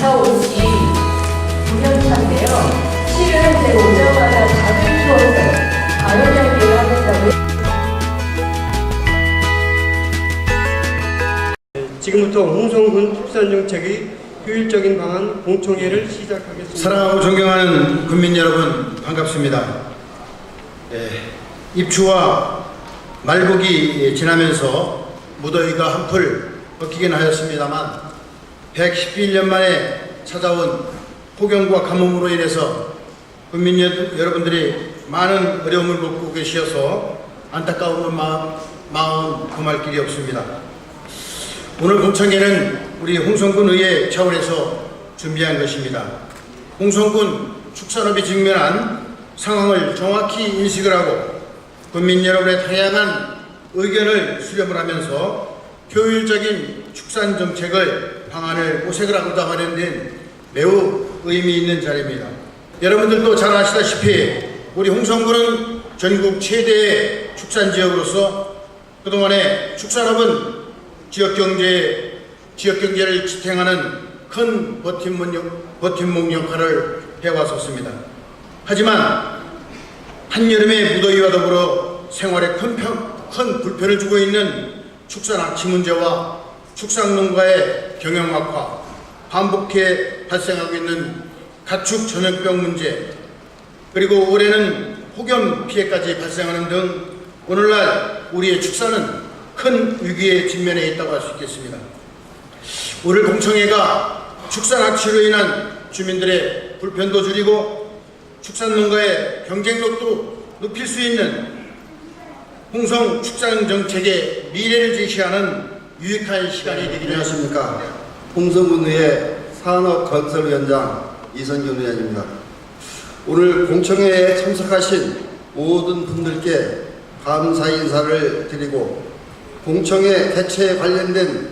이사 온 지 9년 차인데요. 실은 제가 오자마자 다들 추워서 가요제를 하겠다고. 지금부터 홍성군 축산정책의 효율적인 방안 공청회를 시작하겠습니다. 사랑하고 존경하는 국민 여러분, 반갑습니다. 입추와 말복이 지나면서 무더위가 한풀 꺾이긴 하였습니다만 111년 만에 찾아온 폭염과 가뭄으로 인해서 국민 여러분들이 많은 어려움을 겪고 계셔서 안타까운 마음 금할 길이 없습니다. 오늘 공청회는 우리 홍성군 의회 차원에서 준비한 것입니다. 홍성군 축산업이 직면한 상황을 정확히 인식을 하고 국민 여러분의 다양한 의견을 수렴을 하면서 효율적인 축산 정책을 방안을 모색을 하고자 마련된 매우 의미 있는 자리입니다. 여러분들도 잘 아시다시피 우리 홍성군은 전국 최대의 축산 지역으로서 그동안에 축산업은 지역 경제를 지탱하는 큰 버팀목 역할을 해왔었습니다. 하지만 한여름의 무더위와 더불어 생활에 큰 불편을 주고 있는 축산 악취 문제와 축산농가의 경영 악화, 반복해 발생하고 있는 가축 전염병 문제, 그리고 올해는 폭염 피해까지 발생하는 등 오늘날 우리의 축산은 큰 위기에 직면해 있다고 할 수 있겠습니다. 오늘 공청회가 축산 악취로 인한 주민들의 불편도 줄이고 축산농가의 경쟁력도 높일 수 있는 홍성 축산 정책의 미래를 제시하는 유익한 시간이 되기를. 안녕하십니까. 홍성군의회 산업건설위원장 이선균 의원입니다. 오늘 공청회에 참석하신 모든 분들께 감사 인사를 드리고 공청회 개최에 관련된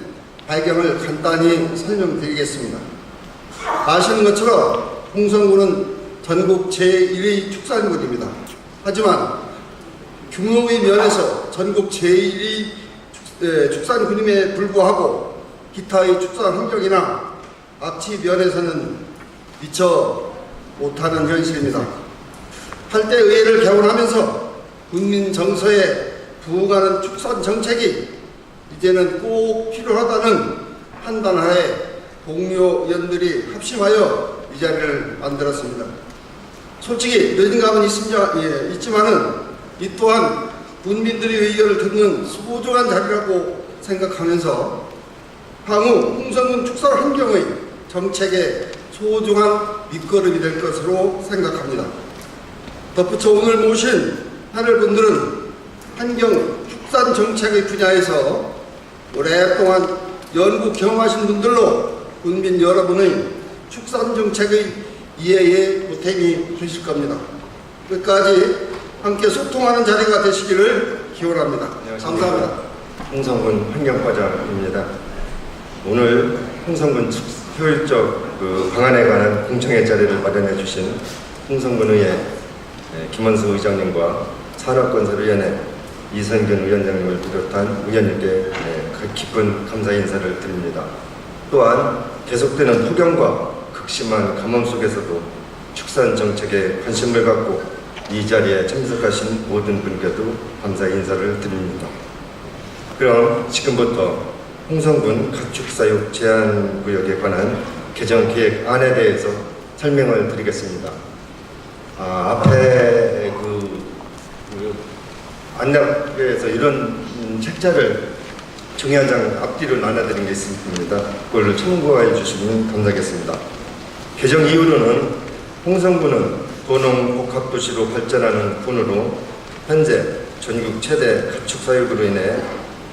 배경을 간단히 설명드리겠습니다. 아시는 것처럼 홍성군은 전국 제1위 축산군입니다. 하지만 규모의 면에서 전국 제1위 축산군임에 불구하고 기타의 축산 환경이나 악취 면에서는 미처 못하는 현실입니다. 8대 의회를 개원하면서 국민 정서에 부응하는 축산 정책이 이제는 꼭 필요하다는 판단하에 동료 의원들이 합심하여 이 자리를 만들었습니다. 솔직히 늦은 감은 있지만은 이 또한 국민들의 의견을 듣는 소중한 자리라고 생각하면서 향후 홍성군 축산 환경의 정책의 소중한 밑거름이 될 것으로 생각합니다. 덧붙여 오늘 모신 패널분들은 환경 축산 정책의 분야에서 오랫동안 연구 경험하신 분들로 국민 여러분의 축산 정책의 이해에 보탬이 되실 겁니다. 끝까지 함께 소통하는 자리가 되시기를 기원합니다. 감사합니다. 홍성군 환경과장입니다. 오늘 홍성군 효율적 방안에 관한 공청회 자리를 마련해 주신 홍성군의회 김원수 의장님과 산업건설위원회 이선균 위원장님을 비롯한 의원님께 깊은 감사 인사를 드립니다. 또한 계속되는 폭염과 극심한 가뭄 속에서도 축산 정책에 관심을 갖고 이 자리에 참석하신 모든 분께도 감사 인사를 드립니다. 그럼 지금부터 홍성군 가축사육 제한구역에 관한 개정 계획안에 대해서 설명을 드리겠습니다. 앞에 안내에서 이런 책자를 종이 한 장 앞뒤로 나눠드린 게 있습니다. 그걸 참고해 주시면 감사하겠습니다. 개정 이후로는 홍성군은 도농복합도시로 발전하는 군으로 현재 전국 최대 가축사육으로 인해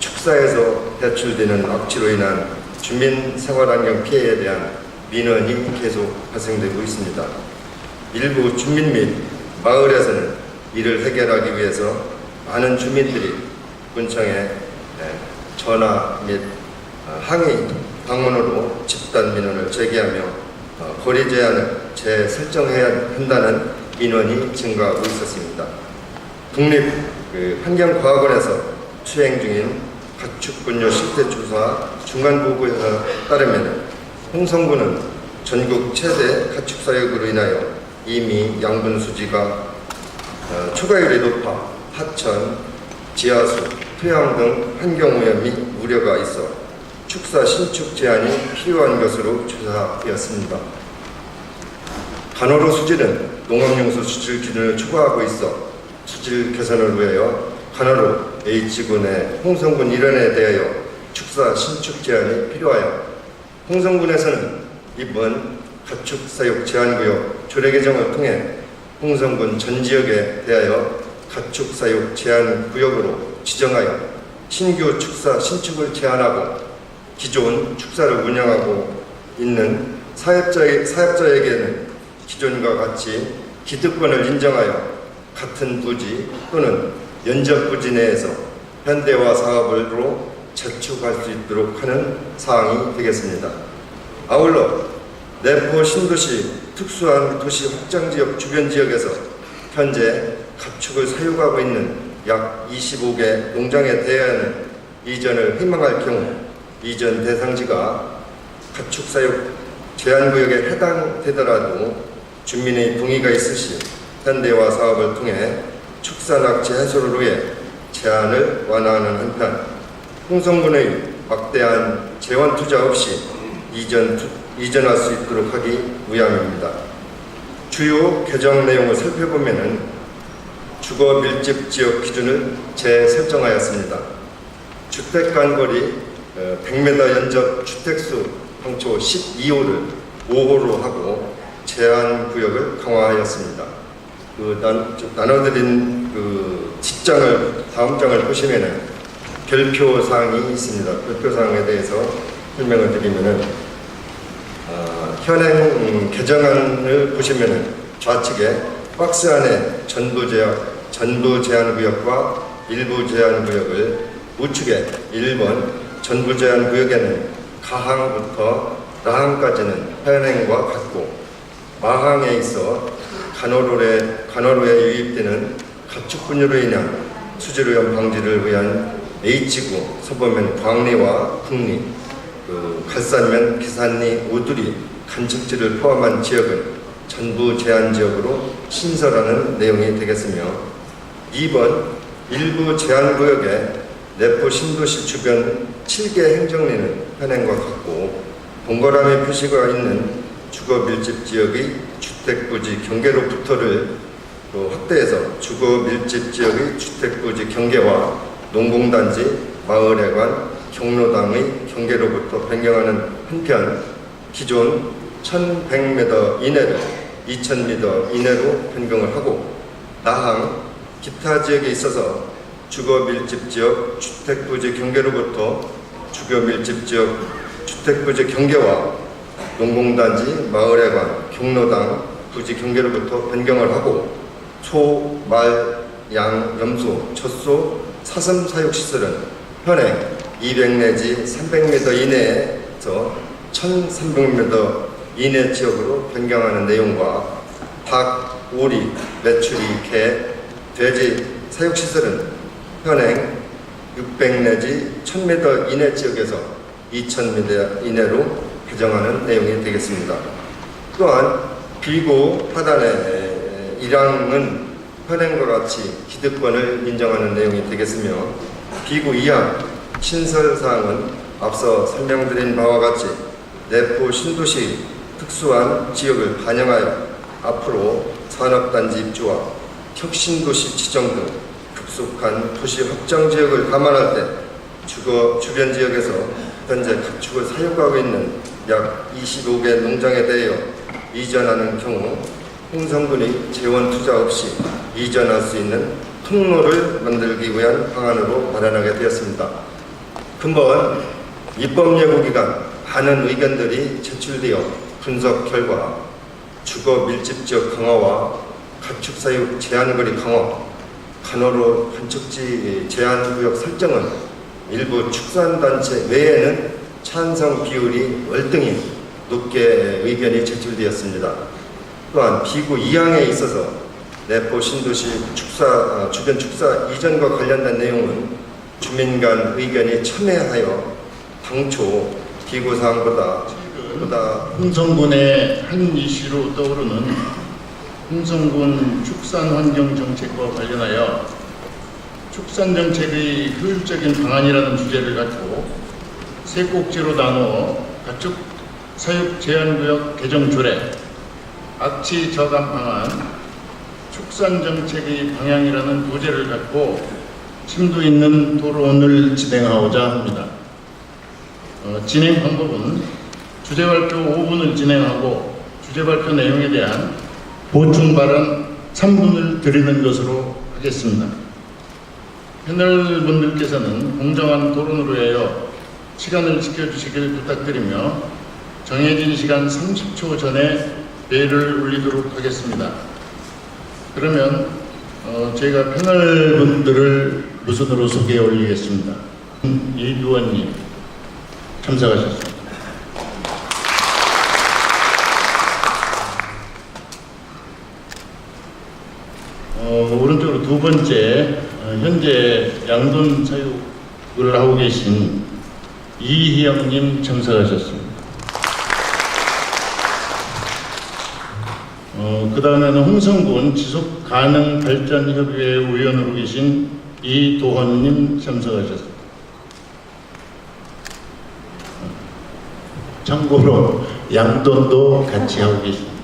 축사에서 배출되는 악취로 인한 주민 생활환경 피해에 대한 민원이 계속 발생되고 있습니다. 일부 주민 및 마을에서는 이를 해결하기 위해서 많은 주민들이 군청에 전화 및 항의 방문으로 집단 민원을 제기하며 거리 제한을 재설정해야 한다는 민원이 증가하고 있었습니다. 국립 환경과학원에서 수행 중인 가축분뇨 실태조사 중간보고에 따르면 홍성군은 전국 최대 가축 사육으로 인하여 이미 양분 수지가 초과율이 높아 하천, 지하수, 토양 등 환경오염이 우려가 있어 축사 신축 제한이 필요한 것으로 조사되었습니다. 간호로 수질은 농업용수 수질 기준을 초과하고 있어 수질 개선을 위하여 간호로 H군의 홍성군 일원에 대하여 축사 신축 제한이 필요하여 홍성군에서는 이번 가축 사육 제한구역 조례 개정을 통해 홍성군 전 지역에 대하여 가축 사육 제한구역으로 지정하여 신규 축사 신축을 제한하고 기존 축사를 운영하고 있는 사업자에게는 기존과 같이 기득권을 인정하여 같은 부지 또는 연접 부지 내에서 현대화 사업으로 재축할 수 있도록 하는 사항이 되겠습니다. 아울러 내포 신도시 특수한 도시 확장지역 주변 지역에서 현재 가축을 사육하고 있는 약 25개 농장에 대하여는 이전을 희망할 경우 이전 대상지가 가축 사육 제한구역에 해당되더라도 주민의 동의가 있으시 현대화 사업을 통해 축산악취 해소를 위해 제한을 완화하는 한편 홍성군의 막대한 재원 투자 없이 이전할 수 있도록 하기 위함입니다. 주요 개정 내용을 살펴보면 주거 밀집 지역 기준을 재설정하였습니다. 주택 간거리 100m 연접 주택수 당초 12호를 5호로 하고 제한 구역을 강화하였습니다. 나눠드린 다음 장을 보시면은 별표 사항이 있습니다. 별표 사항에 대해서 설명을 드리면은 현행 개정안을 보시면은 좌측에 박스 안에 전부 제한 구역과 일부 제한 구역을 우측에 1번 전부 제한 구역에는 가항부터 나항까지는 현행과 같고 마항에 있어 간호로에 유입되는 가축 분유로 인한 수질오염 방지를 위한 H구 서보면 광리와 북리, 갈산면, 기산리, 오두리, 간척지를 포함한 지역은 전부 제한 지역으로 신설하는 내용이 되겠으며 2번 일부 제한 구역에 내포 신도시 주변 7개 행정리는 현행과 같고 동그라미 표시가 있는 주거 밀집 지역의 주택부지 경계로부터를 확대해서 주거 밀집 지역의 주택부지 경계와 농공단지, 마을회관, 경로당의 경계로부터 변경하는 한편 기존 1100m 이내를 2000m 이내로 변경을 하고 나항, 기타 지역에 있어서 주거 밀집 지역 주택부지 경계로부터 주거 밀집 지역 주택부지 경계와 농공단지, 마을회관, 경로당, 부지 경계로부터 변경을 하고 소, 말, 양, 염소, 젖소, 사슴 사육시설은 현행 200 내지 300m 이내에서 1300m 이내 지역으로 변경하는 내용과 닭, 오리, 메추리, 개, 돼지 사육시설은 현행 600 내지 1000m 이내 지역에서 2000m 이내로 개정하는 내용이 되겠습니다. 또한 비고 하단의 1항은 현행과 같이 기득권을 인정하는 내용이 되겠으며 비구 2항 신설사항은 앞서 설명드린 바와 같이 내포 신도시 특수한 지역을 반영하여 앞으로 산업단지 입주와 혁신도시 지정 등 급속한 도시 확장 지역을 감안할 때 주거 주변 지역에서 현재 가축을 사육하고 있는 약 25개 농장에 대하여 이전하는 경우 홍성군이 재원 투자 없이 이전할 수 있는 통로를 만들기 위한 방안으로 마련하게 되었습니다. 근본 입법 예고 기간 많은 의견들이 제출되어 분석 결과 주거 밀집 지역 강화와 가축 사육 제한거리 강화, 간호로 간척지 제한구역 설정은 일부 축산단체 외에는 찬성 비율이 월등히 높게 의견이 제출되었습니다. 또한 비구 2항에 있어서 내포 신도시 주변 축사 이전과 관련된 내용은 주민 간 의견이 첨예하여 당초 비구 사항보다 보다 홍성군의 한 이슈로 떠오르는 홍성군 축산환경정책과 관련하여 축산정책의 효율적인 방안이라는 주제를 갖고 세 꼭지로 나누어 가축 사육 제한구역 개정 조례, 악취 저감 방안, 축산정책의 방향이라는 부제를 갖고 심도 있는 토론을 진행하고자 합니다. 진행 방법은 주제 발표 5분을 진행하고 주제 발표 내용에 대한 보충 발언 3분을 드리는 것으로 하겠습니다. 패널 분들께서는 공정한 토론으로 하여 시간을 지켜주시길 부탁드리며 정해진 시간 30초 전에 벨을 울리도록 하겠습니다. 그러면 저희가 패널 분들을 우선으로 소개해 올리겠습니다. 이규원님 참석하셨습니다. 오른쪽으로 두 번째, 현재 양돈 사육을 하고 계신 이희영님 참석하셨습니다. 그 다음에는 홍성군 지속가능발전협의회 위원으로 계신 이도헌님 참석하셨습니다. 참고로 양돈도 같이 하고 계십니다.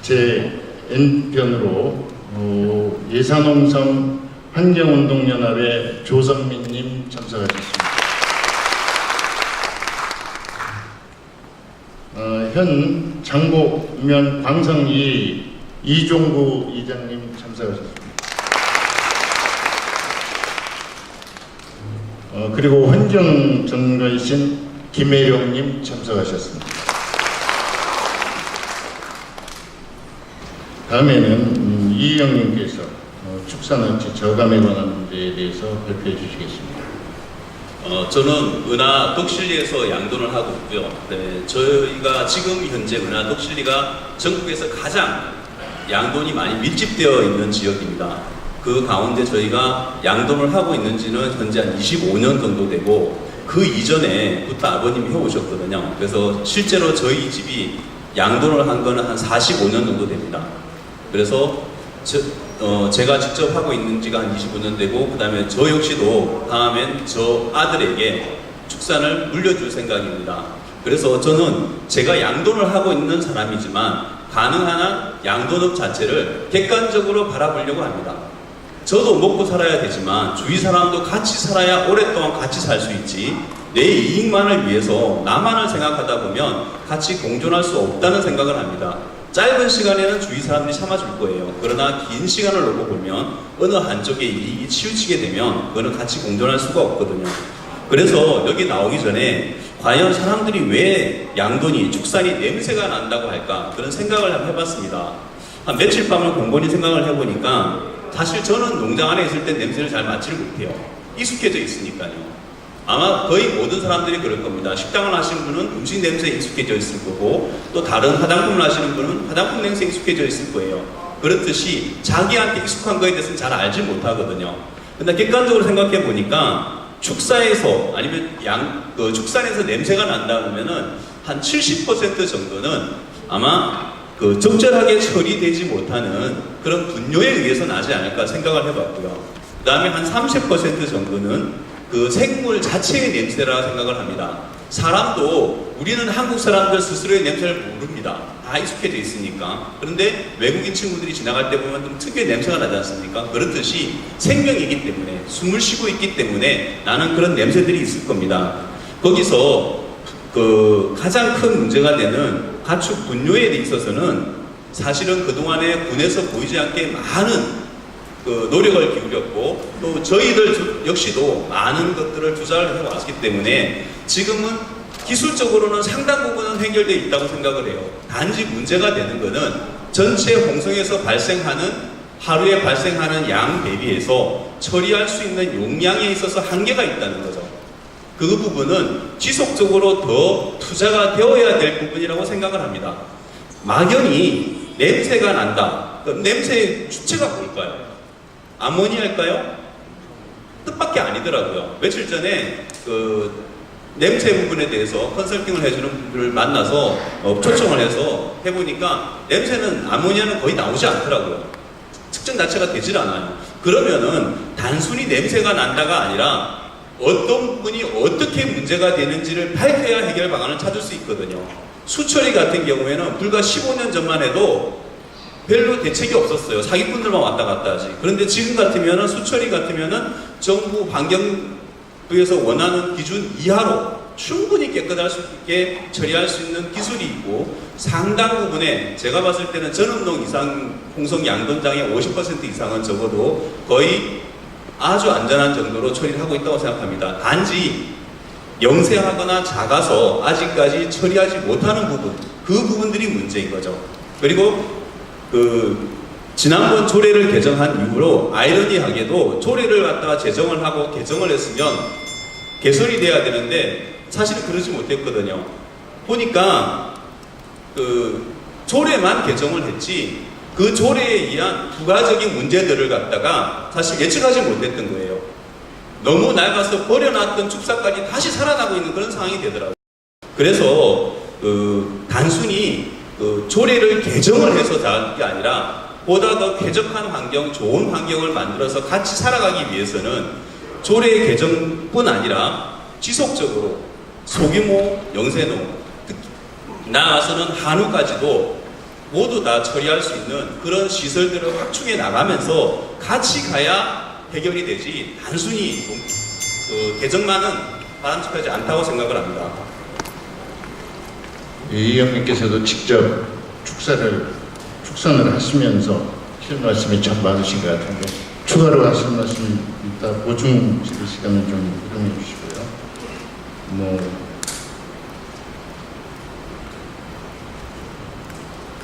제 N편으로 예산홍성 환경운동연합의 조성민님 참석하셨습니다. 현 장곡면 광성이 이종구 이장님 참석하셨습니다. 그리고 환경전문가이신 김혜령님 참석하셨습니다. 다음에는 이희영님께서 축산업체 저감에 관한 문제에 대해서 발표해 주시겠습니다. 저는 은하 덕실리에서 양돈을 하고 있고요. 네, 저희가 지금 현재 은하 덕실리가 전국에서 가장 양돈이 많이 밀집되어 있는 지역입니다. 그 가운데 저희가 양돈을 하고 있는지는 현재 한 25년 정도 되고 그 이전에부터 아버님이 해오셨거든요. 그래서 실제로 저희 집이 양돈을 한 거는 한 45년 정도 됩니다. 그래서 제가 직접 하고 있는 지가 한 25년 되고, 그 다음에 저 역시도 다음엔 저 아들에게 축산을 물려줄 생각입니다. 그래서 저는 제가 양돈을 하고 있는 사람이지만 가능한 한 양돈업 자체를 객관적으로 바라보려고 합니다. 저도 먹고 살아야 되지만 주위 사람도 같이 살아야 오랫동안 같이 살 수 있지, 내 이익만을 위해서 나만을 생각하다 보면 같이 공존할 수 없다는 생각을 합니다. 짧은 시간에는 주위 사람들이 참아줄 거예요. 그러나 긴 시간을 놓고 보면 어느 한쪽에 이익이 치우치게 되면 그거는 같이 공존할 수가 없거든요. 그래서 여기 나오기 전에 과연 사람들이 왜 양돈이, 축산이 냄새가 난다고 할까, 그런 생각을 한번 해봤습니다. 한 며칠 밤을 곰곰이 생각을 해보니까 사실 저는 농장 안에 있을 때 냄새를 잘 맡지를 못해요. 익숙해져 있으니까요. 아마 거의 모든 사람들이 그럴 겁니다. 식당을 하시는 분은 음식 냄새에 익숙해져 있을 거고, 또 다른 화장품을 하시는 분은 화장품 냄새에 익숙해져 있을 거예요. 그렇듯이 자기한테 익숙한 거에 대해서는 잘 알지 못하거든요. 근데 객관적으로 생각해 보니까 축사에서 아니면 축산에서 냄새가 난다 그러면은 한 70% 정도는 아마 적절하게 처리되지 못하는 그런 분뇨에 의해서 나지 않을까 생각을 해봤고요. 그 다음에 한 30% 정도는 생물 자체의 냄새라 생각을 합니다. 사람도 우리는 한국 사람들 스스로의 냄새를 모릅니다. 다 익숙해져 있으니까. 그런데 외국인 친구들이 지나갈 때 보면 좀 특유의 냄새가 나지 않습니까? 그렇듯이 생명이기 때문에, 숨을 쉬고 있기 때문에 나는 그런 냄새들이 있을 겁니다. 거기서 가장 큰 문제가 되는 가축 분뇨에 있어서는 사실은 그동안에 군에서 보이지 않게 많은 노력을 기울였고, 또 저희들 역시도 많은 것들을 투자를 해왔기 때문에 지금은 기술적으로는 상당 부분은 해결되어 있다고 생각을 해요. 단지 문제가 되는 것은 전체 홍성에서 하루에 발생하는 양 대비해서 처리할 수 있는 용량에 있어서 한계가 있다는 거죠. 그 부분은 지속적으로 더 투자가 되어야 될 부분이라고 생각을 합니다. 막연히 냄새가 난다. 그럼 냄새의 주체가 뭘까요? 아모니아일까요? 뜻밖의 아니더라고요. 며칠 전에 냄새 부분에 대해서 컨설팅을 해주는 분들을 만나서 초청을 해서 해보니까 냄새는 아모니아는 거의 나오지 않더라고요. 측정 자체가 되질 않아요. 그러면은 단순히 냄새가 난다가 아니라 어떤 부분이 어떻게 문제가 되는지를 밝혀야 해결 방안을 찾을 수 있거든요. 수처리 같은 경우에는 불과 15년 전만 해도 별로 대책이 없었어요. 사기꾼들만 왔다 갔다 하지. 그런데 지금 같으면은 수처리 같으면은 정부 환경부에서 원하는 기준 이하로 충분히 깨끗할 수 있게 처리할 수 있는 기술이 있고 상당 부분에 제가 봤을 때는 전원동 이상 홍성 양돈장의 50% 이상은 적어도 거의 아주 안전한 정도로 처리를 하고 있다고 생각합니다. 단지 영세하거나 작아서 아직까지 처리하지 못하는 부분, 그 부분들이 문제인 거죠. 그리고 지난번 조례를 개정한 이후로 아이러니하게도 조례를 갖다가 제정을 하고 개정을 했으면 개설이 돼야 되는데 사실은 그러지 못했거든요. 보니까 조례만 개정을 했지 그 조례에 의한 부가적인 문제들을 갖다가 사실 예측하지 못했던 거예요. 너무 낡아서 버려놨던 축사까지 다시 살아나고 있는 그런 상황이 되더라고요. 그래서 단순히 조례를 개정을 해서 나은 게 아니라 보다 더 쾌적한 환경, 좋은 환경을 만들어서 같이 살아가기 위해서는 조례 개정뿐 아니라 지속적으로 소규모 영세농, 나아가서는 한우까지도 모두 다 처리할 수 있는 그런 시설들을 확충해 나가면서 같이 가야 해결이 되지 단순히 개정만은 바람직하지 않다고 생각을 합니다. 이 의원님께서도 직접 축산을 하시면서 하실 말씀이 참 많으신 것 같은데 추가로 하실 말씀이 있다 보충 시간을 좀 이용해 주시고요.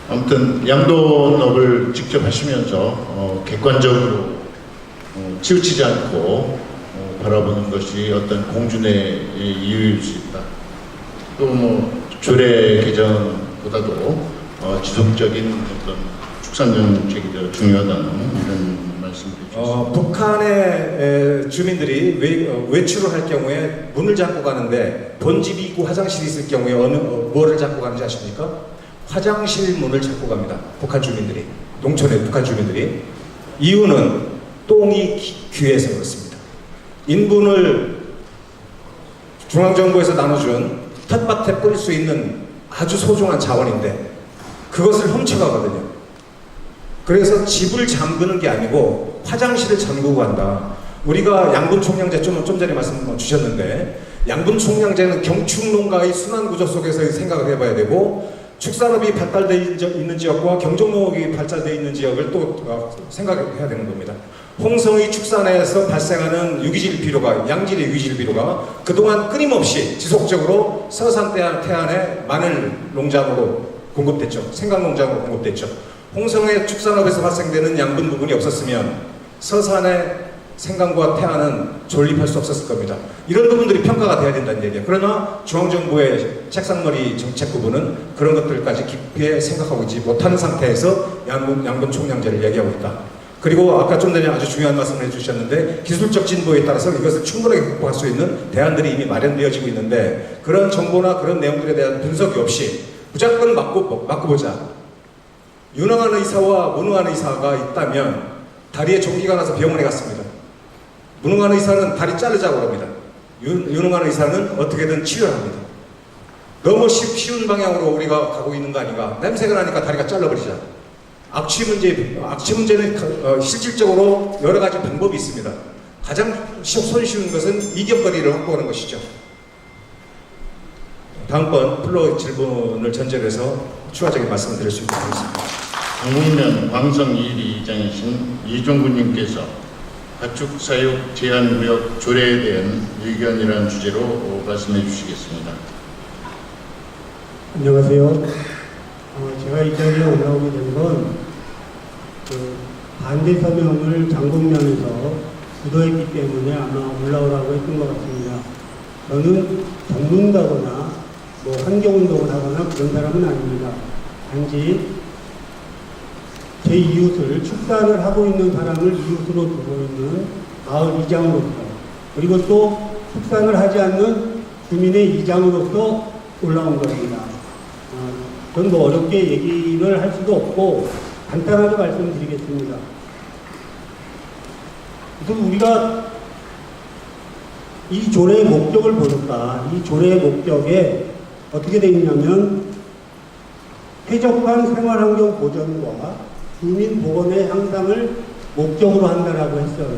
아무튼 양돈업을 직접 하시면서 객관적으로 치우치지 않고 바라보는 것이 어떤 공준의 이유일 수 있다. 또 조례 개정보다도 지속적인 어떤 축산 정책이 더 중요하다는 이런 말씀을 주셨습니다. 북한의 주민들이 외출을 할 경우에 문을 잡고 가는데 본집이 있고 화장실이 있을 경우에 뭐를 잡고 가는지 아십니까? 화장실 문을 잡고 갑니다. 북한 주민들이, 농촌의 북한 주민들이. 이유는 똥이 귀해서 그렇습니다. 인분을 중앙정부에서 나눠준 텃밭에 뿌릴 수 있는 아주 소중한 자원인데 그것을 훔쳐가거든요. 그래서 집을 잠그는 게 아니고 화장실을 잠그고 간다. 우리가 양분총량제 좀 전에 말씀 주셨는데 양분총량제는 경축농가의 순환구조 속에서 생각을 해봐야 되고 축산업이 발달되어 있는 지역과 경정농업이 발달되어 있는 지역을 또 생각해야 되는 겁니다. 홍성의 축산에서 발생하는 유기질 비료가, 양질의 유기질 비료가 그동안 끊임없이 지속적으로 서산 태안의 마늘 농장으로 공급됐죠. 생강 농장으로 공급됐죠. 홍성의 축산업에서 발생되는 양분 부분이 없었으면 서산의 생강과 태안은 존립할 수 없었을 겁니다. 이런 부분들이 평가가 돼야 된다는 얘기예요. 그러나 중앙정부의 책상머리 정책 부분은 그런 것들까지 깊이 생각하고 있지 못하는 상태에서 양분 총량제를 얘기하고 있다. 그리고 아까 좀 전에 아주 중요한 말씀을 해주셨는데 기술적 진보에 따라서 이것을 충분하게 극복할 수 있는 대안들이 이미 마련되어지고 있는데 그런 정보나 그런 내용들에 대한 분석이 없이 무조건 맞고 보자. 유능한 의사와 무능한 의사가 있다면 다리에 종기가 나서 병원에 갔습니다. 무능한 의사는 다리 자르자고 합니다. 유능한 의사는 어떻게든 치료를 합니다. 너무 쉬운 방향으로 우리가 가고 있는 거 아닌가. 냄새가 나니까 다리가 잘라버리자. 악취 문제는 실질적으로 여러 가지 방법이 있습니다. 가장 손쉬운 것은 이격거리를 확보하는 것이죠. 다음번 플로 질문을 전제로 해서 추가적인 말씀을 드릴 수 있도록 하겠습니다. 강북면 광성 2리 이장이신 이종구님께서 가축 사육 제한구역 조례에 대한 의견이라는 주제로 말씀해 주시겠습니다. 안녕하세요. 제가 이 자리에 올라오게 된 건 반대 서명을 장동면에서 주도했기 때문에 아마 올라오라고 했던 것 같습니다. 저는 전문가거나 환경운동을 하거나 그런 사람은 아닙니다. 단지 제 이웃을 축산을 하고 있는 사람을 이웃으로 두고 있는 마을 이장으로서 그리고 또 축산을 하지 않는 주민의 이장으로서 올라온 겁니다. 저는 뭐 어렵게 얘기를 할 수도 없고 간단하게 말씀드리겠습니다. 그래서 우리가 이 조례의 목적을 보니까 이 조례의 목적에 어떻게 되어 있냐면 쾌적한 생활환경 보전과 주민 보건의 향상을 목적으로 한다라고 했어요.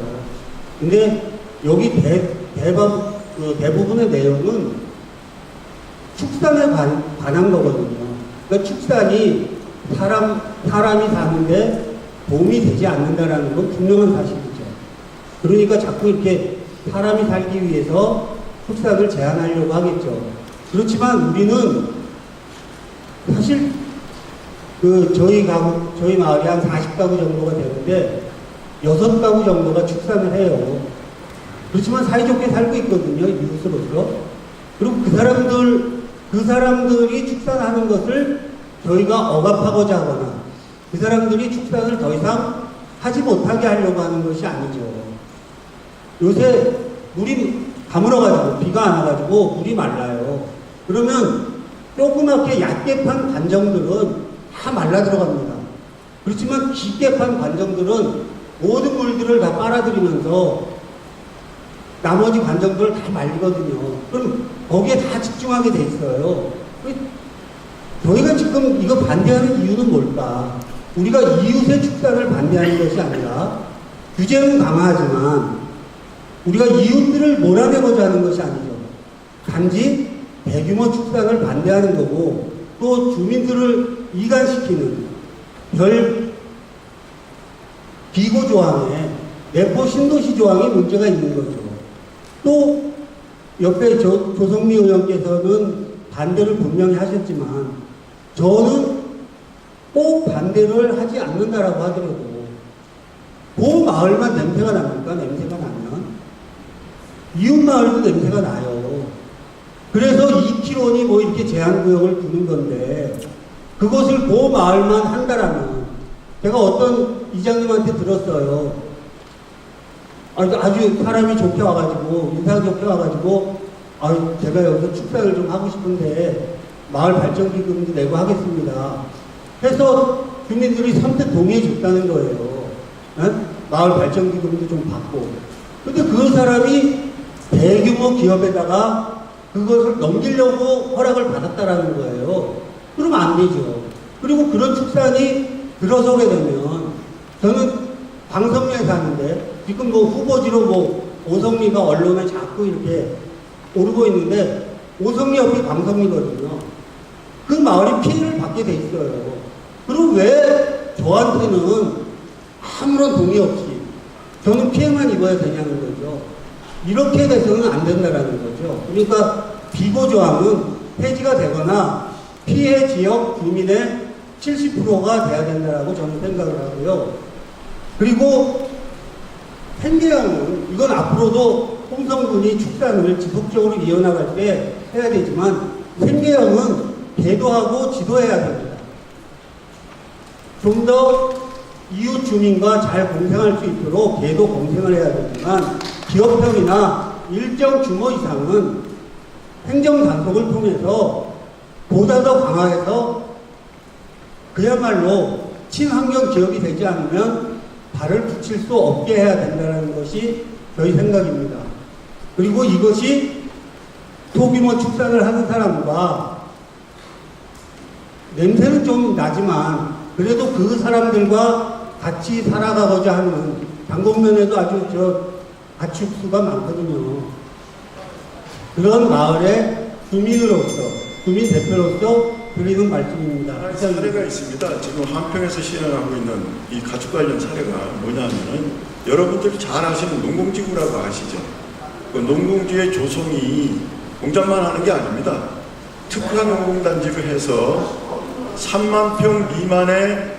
근데 여기 대부분의 내용은 축산에 관한 거거든요. 그러니까 축산이 사람이 사는데 도움이 되지 않는다라는 건 분명한 사실이죠. 그러니까 자꾸 이렇게 사람이 살기 위해서 축산을 제한하려고 하겠죠. 그렇지만 우리는 사실 저희 마을이 한 40가구 정도가 되는데 6가구 정도가 축산을 해요. 그렇지만 사이좋게 살고 있거든요, 이웃으로서. 그리고 그 사람들이 축산하는 것을 저희가 억압하고자 하거나 그 사람들이 축산을 더 이상 하지 못하게 하려고 하는 것이 아니죠. 요새 물이 가물어가지고 비가 안 와가지고 물이 말라요. 그러면 조그맣게 얕게 판 관정들은 다 말라 들어갑니다. 그렇지만 깊게 판 관정들은 모든 물들을 다 빨아들이면서 나머지 관정들을 다 말리거든요. 그럼 거기에 다 집중하게 돼 있어요. 저희가 지금 이거 반대하는 이유는 뭘까? 우리가 이웃의 축산을 반대하는 것이 아니라 규제는 강화하지만 우리가 이웃들을 몰아내고자 하는 것이 아니죠. 단지 대규모 축산을 반대하는 거고 또 주민들을 이간시키는 별 비고 조항에 내포 신도시 조항에 문제가 있는 거죠. 또 옆에 조성미 의원께서는 반대를 분명히 하셨지만 저는 꼭 반대를 하지 않는다라고 하더라도 그 마을만 냄새가 납니까? 냄새가 나면 이웃 마을도 냄새가 나요. 그래서 2km니 뭐 이렇게 제한구역을 두는 건데 그것을 그 마을만 한다라면 제가 어떤 이장님한테 들었어요. 아주 사람이 좋게 와가지고 인상 좋게 와가지고 제가 여기서 축사를 좀 하고 싶은데 마을 발전기금도 내고 하겠습니다 해서 주민들이 선뜻 동의해 줬다는 거예요. 마을 발전기금도 좀 받고. 근데 그 사람이 대규모 기업에다가 그것을 넘기려고 허락을 받았다라는 거예요. 그러면 안 되죠. 그리고 그런 축산이 들어서게 되면 저는 광성리에 사는데 지금 뭐 후보지로 오성리가 언론에 자꾸 이렇게 오르고 있는데 오성리 옆이 광성리거든요. 그 마을이 피해를 받게 돼 있어요. 그리고 왜 저한테는 아무런 동의 없이 저는 피해만 입어야 되냐는 거죠. 이렇게 돼서는 안 된다라는 거죠. 그러니까 비고조항은 폐지가 되거나 피해 지역 주민의 70%가 돼야 된다라고 저는 생각을 하고요. 그리고 생계형은 이건 앞으로도 홍성군이 축산을 지속적으로 이어나갈 때 해야 되지만 생계형은 계도하고 지도해야 됩니다. 좀 더 이웃 주민과 잘 공생할 수 있도록 계도 공생을 해야 되지만 기업형이나 일정 규모 이상은 행정단속을 통해서 보다 더 강화해서 그야말로 친환경 기업이 되지 않으면 발을 붙일 수 없게 해야 된다는 것이 저희 생각입니다. 그리고 이것이 소규모 축산을 하는 사람과 냄새는 좀 나지만 그래도 그 사람들과 같이 살아가고자 하는 방법면에도 아주 가축수가 많거든요. 그런 마을의 주민으로서, 주민 대표로서 드리는 말씀입니다. 사례가 있습니다. 지금 한평에서 실현하고 있는 이 가축 관련 사례가 뭐냐면은 여러분들이 잘 아시는 농공지구라고 아시죠? 그 농공지의 조성이 공장만 하는 게 아닙니다. 특화 농공단지를 해서 3만 평 미만의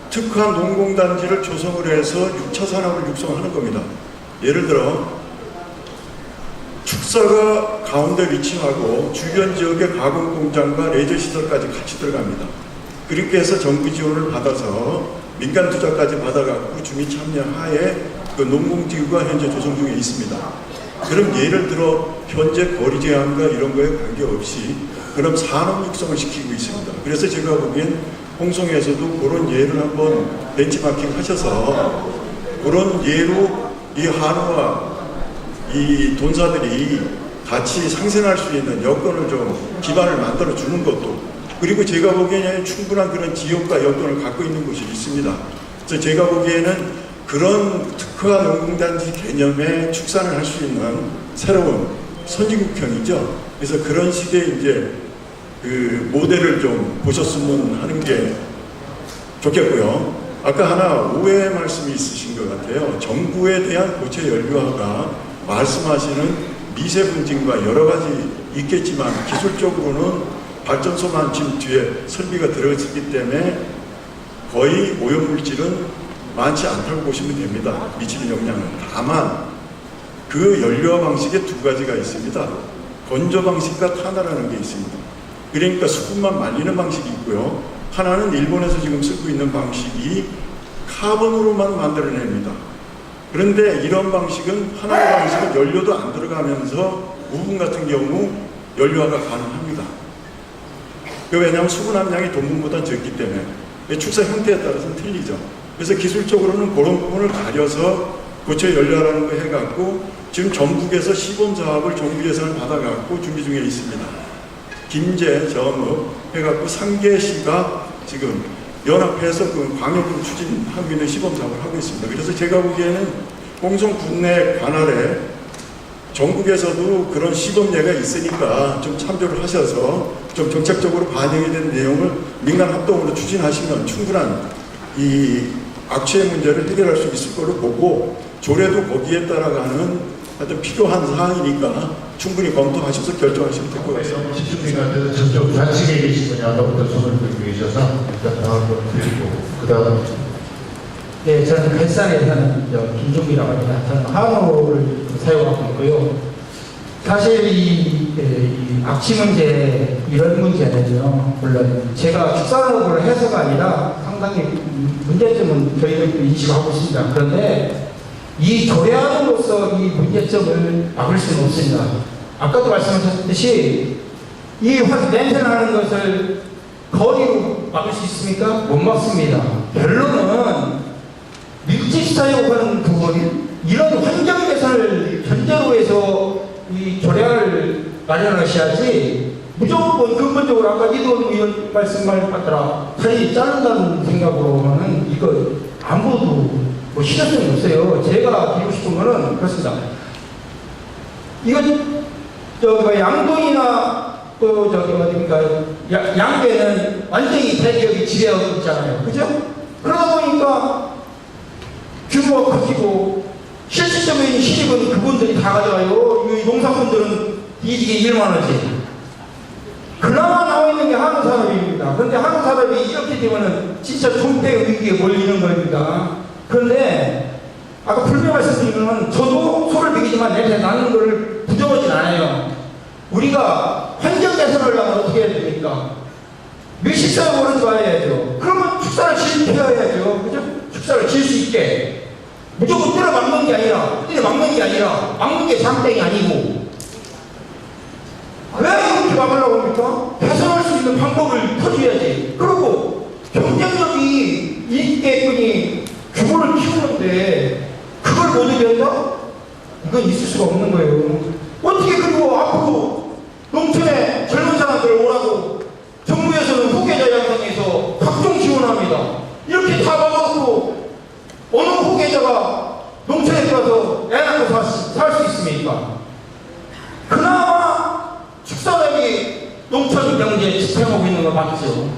특화 농공단지를 조성을 해서 6차 산업을 육성하는 겁니다. 예를 들어 축사가 가운데 위치하고 주변 지역의 가공공장과 레저시설까지 같이 들어갑니다. 그렇게 해서 정부 지원을 받아서 민간 투자까지 받아갖고 주민 참여 하에 그 농공지구가 현재 조성 중에 있습니다. 그럼 예를 들어 현재 거리 제한과 이런 거에 관계없이 그럼 산업 육성을 시키고 있습니다. 그래서 제가 보기엔 홍성에서도 그런 예를 한번 벤치마킹 하셔서 그런 예로 이 한우와 이 돈사들이 같이 상생할 수 있는 여건을 좀 기반을 만들어 주는 것도, 그리고 제가 보기에는 충분한 그런 지역과 여건을 갖고 있는 곳이 있습니다. 그래서 제가 보기에는 그런 특화 농공단지 개념의 축산을 할 수 있는 새로운 선진국형이죠. 그래서 그런 식의 이제 그 모델을 좀 보셨으면 하는 게 좋겠고요. 아까 하나 오해 말씀이 있으신 것 같아요. 정부에 대한 고체 연료화가 말씀하시는 미세 분진과 여러 가지 있겠지만 기술적으로는 발전소만 지금 뒤에 설비가 들어있기 때문에 거의 오염물질은 많지 않다고 보시면 됩니다. 미치는 영향은. 다만 그 연료화 방식에 두 가지가 있습니다. 건조 방식과 탄화라는 게 있습니다. 그러니까 수분만 말리는 방식이 있고요. 하나는 일본에서 지금 쓰고 있는 방식이 카본으로만 만들어냅니다. 그런데 이런 방식은, 하나의 방식은 연료도 안 들어가면서 우분 같은 경우 연료화가 가능합니다. 왜냐하면 수분 함량이 돈분보다 적기 때문에. 축사 형태에 따라서는 틀리죠. 그래서 기술적으로는 그런 부분을 가려서 고체 연료화라는 거 해갖고 지금 전국에서 시범 사업을 정부 예산을 받아갖고 준비 중에 있습니다. 김제, 정읍 해갖고 3개시가 지금 연합해서 그 광역으로 추진하고 있는 시범 사업을 하고 있습니다. 그래서 제가 보기에는 홍성 군내 관할에 전국에서도 그런 시범예가 있으니까 좀 참조를 하셔서 좀 정책적으로 반영이 된 내용을 민간 합동으로 추진하시면 충분한 이 악취의 문제를 해결할 수 있을 거로 보고, 조례도 거기에 따라가는 하여튼 필요한 사항이니까 충분히 검토하셔서 결정하시면 될 것 같습니다. 집중님한테 저쪽 좌측에 계신 분이 아까부터 손을 들고 계셔서 일단 다음을 드리고 그 다음. 네, 저는 뱃살에 사는 김종기라고 합니다. 저는 한우를 사용하고 있고요. 사실 이 악취 문제, 이런 문제는요, 물론 제가 축산업을 해서가 아니라 상당히 문제점은 저희들도 인식하고 있습니다. 그런데 이 조례안으로서 이 문제점을 막을 수는 없습니다. 아까도 말씀하셨듯이 이 냄새 나는 것을 거리로 막을 수 있습니까? 못 막습니다. 결론은 밀집 사용하는 부분, 이런 환경 개선을 전제로 해서 이 조례를 마련하셔야지 무조건 근본적으로 아까 이도원 의원 말씀하셨더라 다리 자른다는 생각으로는 이거 아무도 뭐 실효성이 없어요. 제가 드리고 싶은 거는 그렇습니다. 이건 양동이나 또 어디입니까 양배는 완전히 대기업이 지배하고 있잖아요. 그죠? 그러다 보니까 규모가 커지고 실질적인 실익은 그분들이 다 가져가요. 이 농산분들은 이익이 1만 원씩. 그나마 나와 있는 게 한우산업입니다. 그런데 한우산업이 이렇게 되면은 진짜 존폐 위기에 몰리는 겁니다. 그런데 아까 불매 말씀드리면 저도 소를 먹이지만 냄새 나는 걸 부정하진 않아요. 우리가 환경 개선을 하려면 어떻게 해야 됩니까? 밀식사를 오른 좋아해야죠. 그러면 축사를 실패해야죠. 그죠? 축사를 지을 수 있게. 무조건 때려 막는 게 아니라, 막는 게 장땡이 아니고. 왜 이렇게 막으려고 합니까? 개선할 수 있는 방법을 터줘야지. 그리고 경쟁력이 있게끔이 규모를 키우는데 그걸 못 이겨낸다? 이건 있을 수가 없는 거예요. 어떻게 그리고 앞으로 농촌에 젊은 사람들 오라고 정부에서는 후계자 양성해서 각종 지원합니다. 이렇게 다 막아놓고 어느 후계자가 농촌에 들어가서 애 낳고 살 수 있습니까? 그나마 축산업이 농촌 경제에 집행하고 있는 거 맞죠?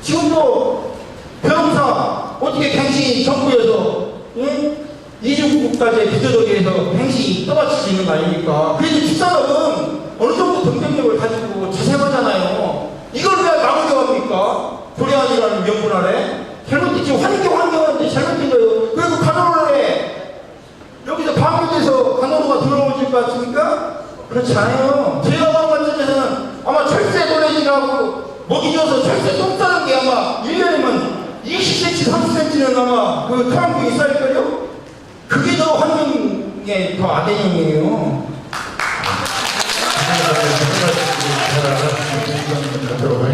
지금도 병사 어떻게 갱신이 정부에서 이중국가제 비저덕에서 갱신이 떠받칠 있는 거 아닙니까? 그래도 축산업은 어느 정도 경쟁력을 가지고 자생하잖아요. 이걸 왜 막으려 합니까? 조례안이라는 명분 아래 잘못됐지. 환경한테 잘못된 거예요. 그리고 간호로에 여기서 방문해서 간호로가 들어오실 것 같습니까? 그렇지 않아요. 제가 본 관점에서는 아마 철새 도래지라고 먹이 줘서 철새 똥 싸는 게 아마 1년이면 20cm, 30cm는 아마 그 토양분이 쌓일걸요? 그게 더 환경 게 더 악행이에요.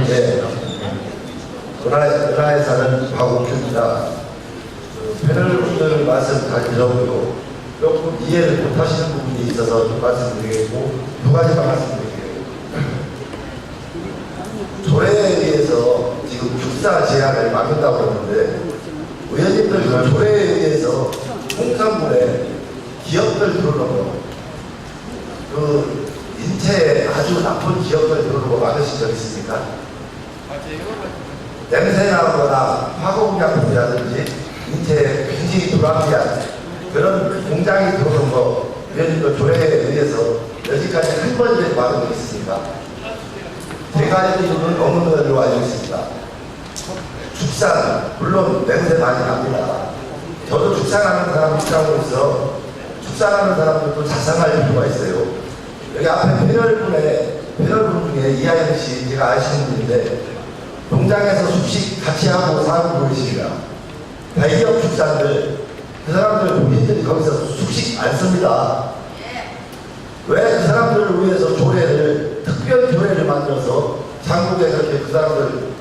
네. 은하에 사는 박옥규입니다. 패널분들 말씀 다 들었고요. 조금 이해를 못하시는 부분이 있어서 좀 말씀드리겠고, 두 가지만 말씀드릴게요. 조례에 의해서 지금 축사 제한을 막는다고 하는데, 의원님들 그 조례에 의해서 홍산군에 기업들 들어오는 그 인체에 아주 나쁜 기업들 들어오는 거 막으신 적 있습니까? 냄새 나거나 화공약품이라든지 인체에 굉장히 불합리한 그런 공장이 들어오는 거 의원님들 조례에 의해서 여기까지 한 번이라도 막은 적 있습니까? 제가 알고 있는 없는 걸로 알고 있습니다. 축산, 물론 냄새 많이 납니다. 저도 축산하는 사람 입장으로서 축산하는 사람들도 자상할 필요가 있어요. 여기 앞에 패널분 중에 이하영 씨, 제가 아시는 분인데, 농장에서 숙식 같이 하고 사고 보이십니다. 대기업 축산들, 그 사람들 본인들이 거기서 숙식 안 씁니다. 왜 그 사람들을 위해서 특별 조례를 만들어서 장국에 그렇게 그 사람들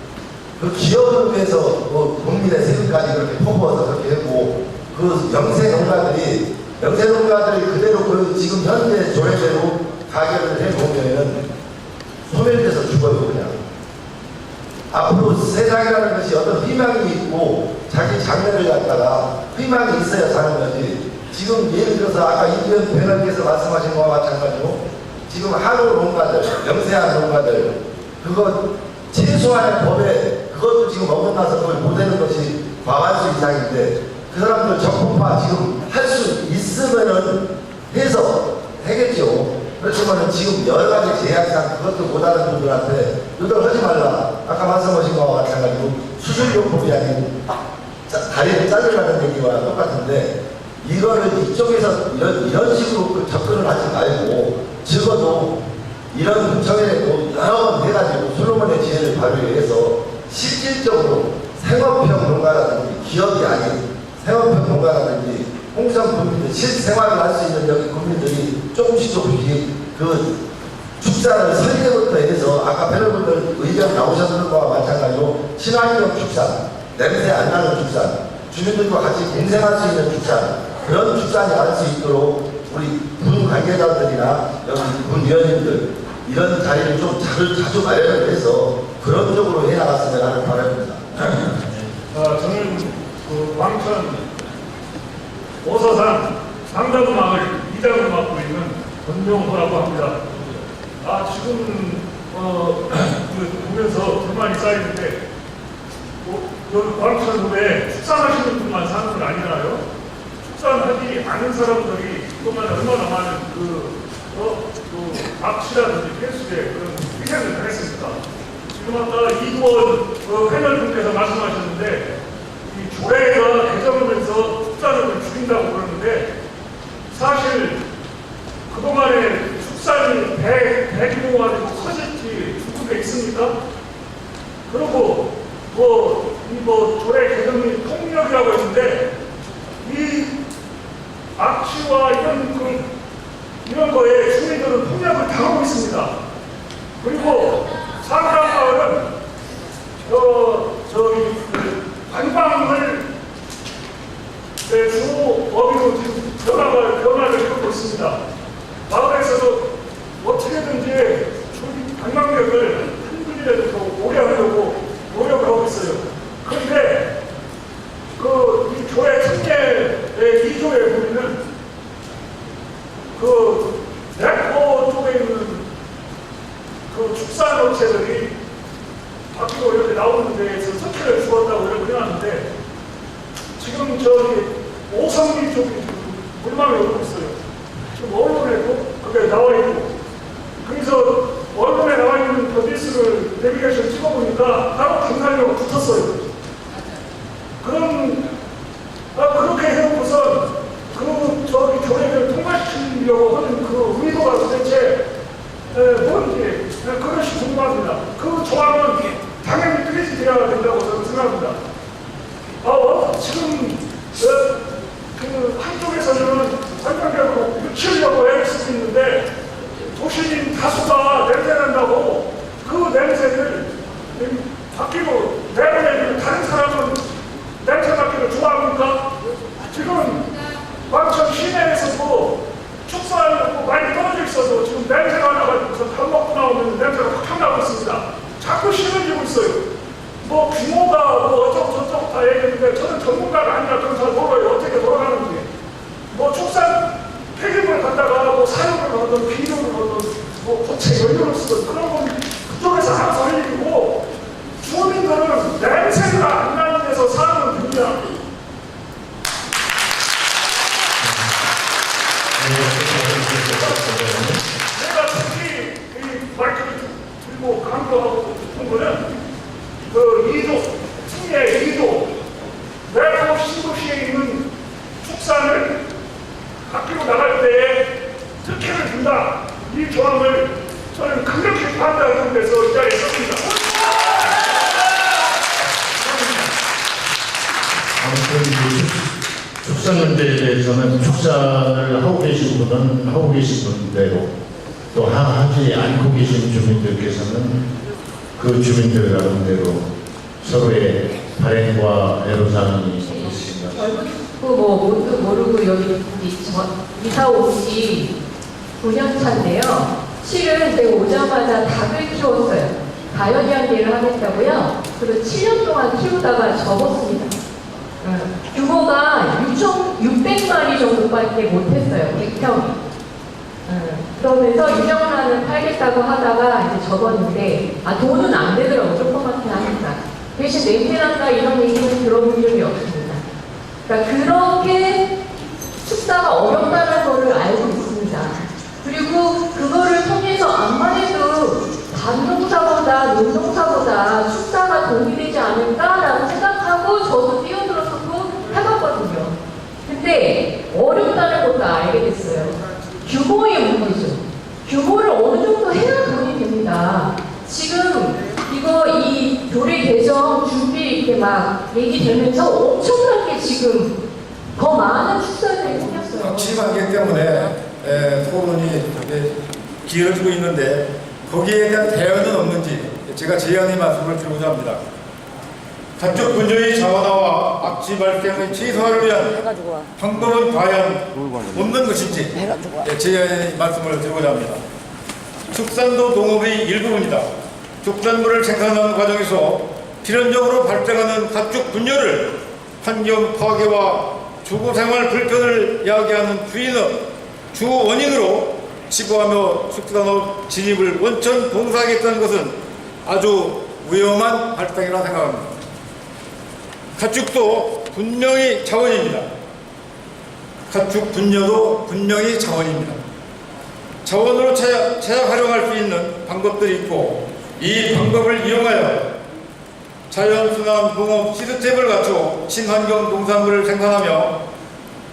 그 기업을 위해서 뭐 국민의 세금까지 그렇게 퍼부어서 그렇게 했고, 그 영세 농가들이 그대로 그 지금 현재 조례대로 가결을 해보면은 소멸돼서 죽어요, 그냥. 앞으로 세상이라는 것이 어떤 희망이 있고 자기 장래를 갖다가 희망이 있어야 사는 거지. 지금 예를 들어서 아까 이주연 패널께서 말씀하신 거와 마찬가지로 지금 한우 농가들, 영세한 농가들, 그거 최소한의 법에 그것도 지금 어긋나서 그걸 못하는 것이 과반수 이상인데, 그 사람들 적분파 지금 할 수 있으면은 해서 하겠죠. 그렇지만은 지금 여러 가지 제약상 그것도 못하는 분들한테 누덜하지 말라. 아까 말씀하신 거와 마찬가지로 수술용품이 아닌 다리를 자르라는 얘기와 똑같은데, 이거를 이쪽에서 이런 식으로 접근을 하지 말고, 적어도 이런 문청에도 여러 번 해가지고 솔로몬의 지혜를 발휘해서 실질적으로 생업형 농가라든지 기업이 아닌 생업형 농가라든지 홍성 국민들 실생활을 할 수 있는 여기 국민들이 조금씩 그 축산을 설계부터 해서 아까 패널분들 의견 나오셨는 거와 마찬가지로 친환경 축산, 냄새 안 나는 축산, 주민들과 같이 공생할 수 있는 축산, 그런 축산이 할 수 있도록 우리 군 관계자들이나 여기 군 위원님들 이런 자리를 좀 자주 마련을 해서 그런 쪽으로 해나갔으면 하는 바람입니다. 저는 그 광천 오서산 상담마을 이장을 맡고 있는 권명호라고 합니다. 지금 보면서 불만이 쌓이는데, 여기 광천읍에 축산하시는 분만 사는 건 아니잖아요. 축산하지 않은 사람들이 그것만 얼마나 많은 악취라든지 폐수에 그런 희생을 당했습니까? 지금 아까 이두원 패널분께서 말씀하셨는데, 이 조례가 개정하면서 축산을 줄인다고 그러는데, 사실 그동안에 축산이 대규모가 되고 커질지 죽은 게 있습니까? 그리고 조례 개정이 통력이라고 했는데, 이 악취와 이런 거에 주민들은 폭력을 당하고 있습니다. 그리고 상당마을은 관광을 주 법인으로 지금 변화를 겪고 있습니다. 마을에서도 어떻게든지 관광객을 한 분이라도 더 오게 하려고 노력을 하고 있어요. 그런데 이 조례 특례의 2조에 보면은 내포 쪽에 있는 축산업체들이 밖으로 이렇게 나오는 데에서 특혜를 주었다고 이렇게 해놨는데, 지금 오성리 쪽이 불만이 오고 있어요. 지금 언론에도 그게 나와 있고, 그래서 언론에 나와 있는 그 뉴스를 내비게이션 찍어보니까 바로 강산료가 붙었어요. 그렇게 해놓고선 조례를 통과시키려고 하는 그 의도가 도대체 뭔지 그것이 궁금합니다. 그 조항은 당연히 폐지되어야 된다고 저는 생각합니다. 지금 한쪽에서는 관광객으로 가수가 냄새 난다고 그 냄새를 맡기고 내보내면 다른 사람은 냄새 맡기를 좋아합니까? 지금 광천 시내에서도 축사하고 많이 떨어져 있어서 지금 냄새가 나가지고서 밥 먹고 나오면 냄새가 확 나고 있습니다. 자꾸 심해지고 있어요. 뭐 규모가 뭐 어쩌고 저쩌고 다 얘기했는데 저는 전문가가 아니라 그런 잘 몰라요. 어떻게 돌아가는지. 뭐 축산 폐기물 갖다가 뭐 사육을 하든 비료를 하든 뭐 고체 연료를 쓰든 그런 건 그쪽에서 알아서 할 일이고 주민들은 냄새가 안 나는 데서 사는 분이야. 내가 특히 이 마이크를 들고 강조하고 싶은 거는 그 2도, 특례 2도 내고 신도시에 있는 축산을 밖으로 나갈 때에 특혜를 준다. 이 조항을 저는 강력히 반대하는 데서 이 자리에 섰습니다. 아무튼 축산 문제에 대해서는 축산을 하고 계신 분은 하고 계신 분대로 또 하지 않고 계신 주민들께서는 그 주민들 나름대로 서로의 발행과 애로사항이 있습니다. 뭐 모르고 여기 이사 온 지 9년 차인데요. 실은 제가 오자마자 닭을 키웠어요. 다연이한계를 하겠다고요. 그리고 7년 동안 키우다가 접었습니다. 규모가 6,600마리 정도밖에 못했어요. 100평이. 그러면서 유정란을 팔겠다고 하다가 이제 접었는데 돈은 안 되더라고요. 조그맣게 하니까. 대신 냄새난다 이런 얘기는 들어본 적이 없습니다. 그러니까 그렇게 축사가 어렵다는 거를 알고 있습니다. 그리고 그거를 통해서 암만 해도 단농사보다 농농사보다 축사가 도움이 되지 않을까라고 생각하고 저도 뛰어들었었고 해봤거든요. 근데 어렵다는 것도 알게 됐어요. 규모의 문제죠. 규모를 어느 정도 해야 돈이 됩니다. 지금 이 조례 개정 준비 이렇게 막 얘기되면서 엄청나게 지금 더 많은 축사들이 생겼어요. 확실하기 때문에 토론이 길어지고 있는데 거기에 대한 대안은 없는지 제가 제안의 말씀을 드리고자 합니다. 가축 분조의 자원화와 악취 발생의 최소화를 위한 방법은 과연 없는 것인지 제안의 말씀을 드리고자 합니다. 축산도 농업의 일부분이다. 축산물을 생산하는 과정에서 필연적으로 발생하는 가축 분열을 환경 파괴와 주거생활 불편을 야기하는 주 원인으로 치부하며 축산업 진입을 원천 봉사하겠다는 것은 아주 위험한 발상이라 생각합니다. 가축도 분명히 자원입니다. 가축 분열도 분명히 자원입니다. 자원으로 활용할 수 있는 방법들이 있고 이 방법을 이용하여 자연순환 농업 시스템을 갖추어 친환경 농산물을 생산하며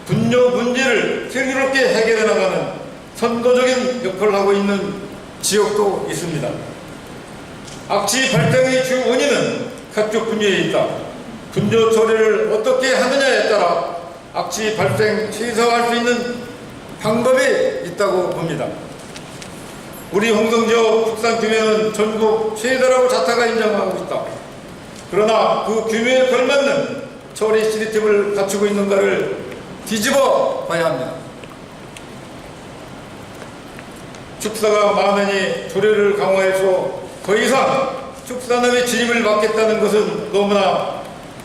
분뇨 문제를 슬기롭게 해결해 나가는 선도적인 역할을 하고 있는 지역도 있습니다. 악취 발생의 주 원인은 가축 분뇨에 있다. 분뇨 처리를 어떻게 하느냐에 따라 악취 발생 최소화할 수 있는 방법이 있다고 봅니다. 우리 홍성지역 축산 규모는 전국 최다라고 자타가 인정하고 있다. 그러나 그 규모에 걸맞는 처리 시스템을 갖추고 있는가를 뒤집어 봐야 합니다. 축사가 많으니 조례를 강화해서 더 이상 축산업의 진입을 막겠다는 것은 너무나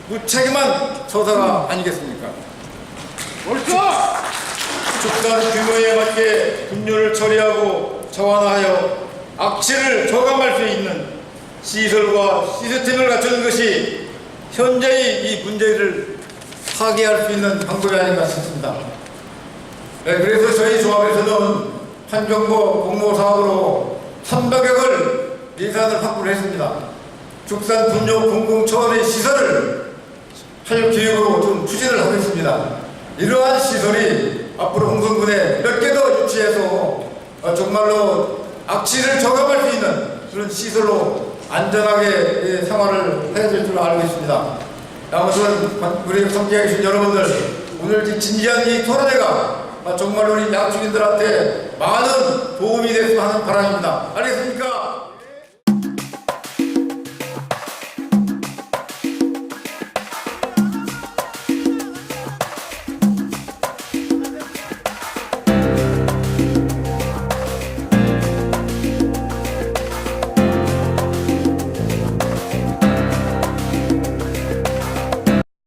무책임한 처사가 아니겠습니까? 옳죠! 축산 규모에 맞게 분뇨를 처리하고 자원화하여 악취를 저감할 수 있는 시설과 시스템을 갖추는 것이 현재의 이 문제를 파괴할 수 있는 방법이 아닌가 싶습니다. 그래서 저희 조합에서는 환경부 공모사업으로 300억을 예산을 확보를 했습니다. 축산 분뇨 공공 차원의 시설을 사육 계획으로 좀 추진을 하고 있습니다. 이러한 시설이 앞으로 홍성군에 몇 개 더 유치해서 정말로 악취를 저감할 수 있는 그런 시설로 안전하게 생활을 해야 될 줄 알고 있습니다. 아무튼 우리 함께 계신 여러분들 오늘 진지한 이 토론회가 정말 우리 약주민들한테 많은 도움이 됐으면 하는 바람입니다. 알겠습니까?